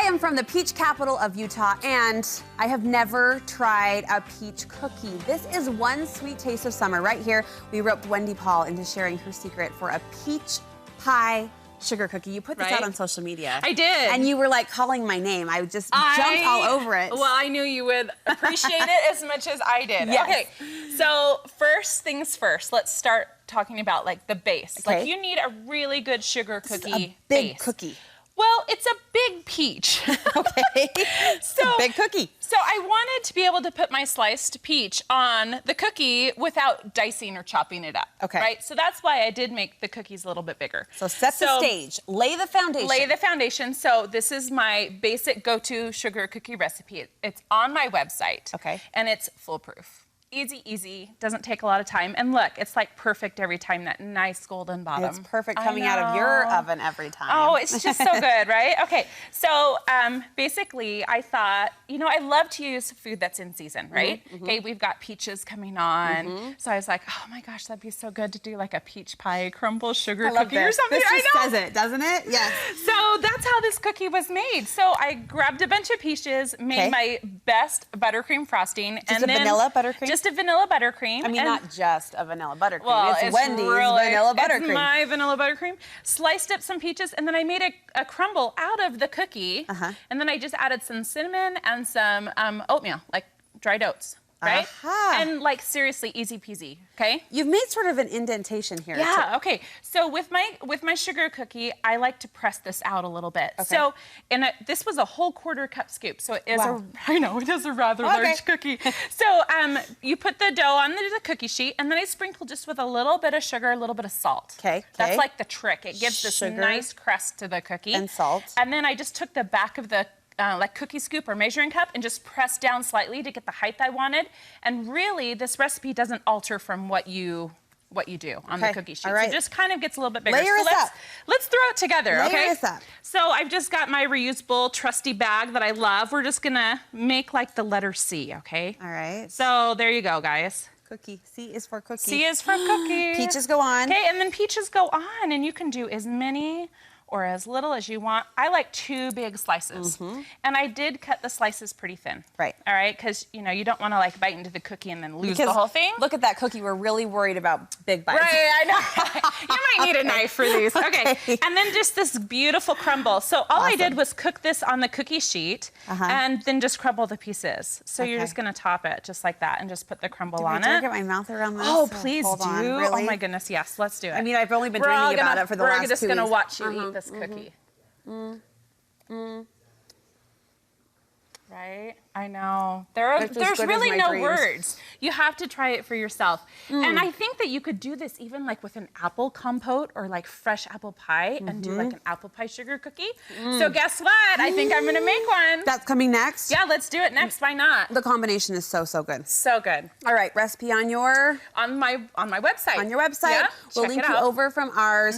am from the peach capital of Utah, and I have never tried a peach cookie. This is one sweet taste of summer. Right here, we roped Wendy Paul into sharing her secret for a peach pie sugar cookie. You put this out on social media. I did. And you were like calling my name. I just jumped all over it. Well, I knew you would appreciate it as much as I did. Yes. Okay, so first things first, let's start talking about like the base. Okay. Like you need a really good sugar cookie This is a big base. cookie. Well, it's a big peach. Okay. It's a big cookie. So I wanted to be able to put my sliced peach on the cookie without dicing or chopping it up. Okay. Right? So that's why I did make the cookies a little bit bigger. So set the stage. Lay the foundation. Lay the foundation. So this is my basic go-to sugar cookie recipe. It's on my website. Okay. And it's foolproof. Easy, easy, doesn't take a lot of time. And look, it's like perfect every time, that nice golden bottom. It's perfect coming out of your oven every time. Oh, it's just so good, right? Okay, so basically I thought, you know, I love to use food that's in season, right? Okay, we've got peaches coming on. So I was like, oh my gosh, that'd be so good to do like a peach pie crumble sugar cookie or something. This just says it, doesn't it? Yes. So that's how this cookie was made. So I grabbed a bunch of peaches, made my best buttercream frosting. Just a vanilla buttercream? Just a vanilla buttercream. I mean, not just a vanilla buttercream. Well, it's Wendy's vanilla buttercream. It's my vanilla buttercream. Sliced up some peaches, and then I made a crumble out of the cookie. And then I just added some cinnamon and some oatmeal, like dried oats. Right? And like seriously, easy peasy, okay? You've made sort of an indentation here. Yeah, okay. So with my sugar cookie, I like to press this out a little bit. Okay. So this was a whole quarter-cup scoop. So it is I know, it is a rather large cookie. So you put the dough on the cookie sheet, and then I sprinkle just with a little bit of sugar, a little bit of salt. Okay. That's like the trick. It gives this nice crust to the cookie. And salt. And then I just took the back of the like cookie scoop or measuring cup and just press down slightly to get the height I wanted. And really, this recipe doesn't alter from what you do on the cookie sheet. So it just kind of gets a little bit bigger. Layer us up. Let's throw it together, okay? Layer us up. So I've just got my reusable trusty bag that I love. We're just gonna make like the letter C, okay? All right. So there you go, guys. Cookie. C is for cookie. C is for cookie. Peaches go on. Okay, and then peaches go on, and you can do as many or as little as you want. I like 2 big slices. And I did cut the slices pretty thin. Right. All right, because you know, you don't want to like bite into the cookie and then lose the whole thing. Look at that cookie, we're really worried about big bites. Right, I know. You might need a knife for these. Okay, and then just this beautiful crumble. So all I did was cook this on the cookie sheet and then just crumble the pieces. So you're just gonna top it just like that and just put the crumble on it. Dare I get my mouth around this? Oh, please Hold do. on, really? Oh my goodness, yes, let's do it. I mean, I've only been dreaming about it for the last 2 weeks. We're just gonna watch you eat this cookie. Right? I know. There's really no words. You have to try it for yourself. And I think that you could do this even like with an apple compote or like fresh apple pie and do like an apple pie sugar cookie. So guess what? I think I'm gonna make one. That's coming next? Yeah, let's do it next. Why not? The combination is so, so good. So good. All right, recipe on your? On my website. On your website. Yeah, we'll link you over from ours.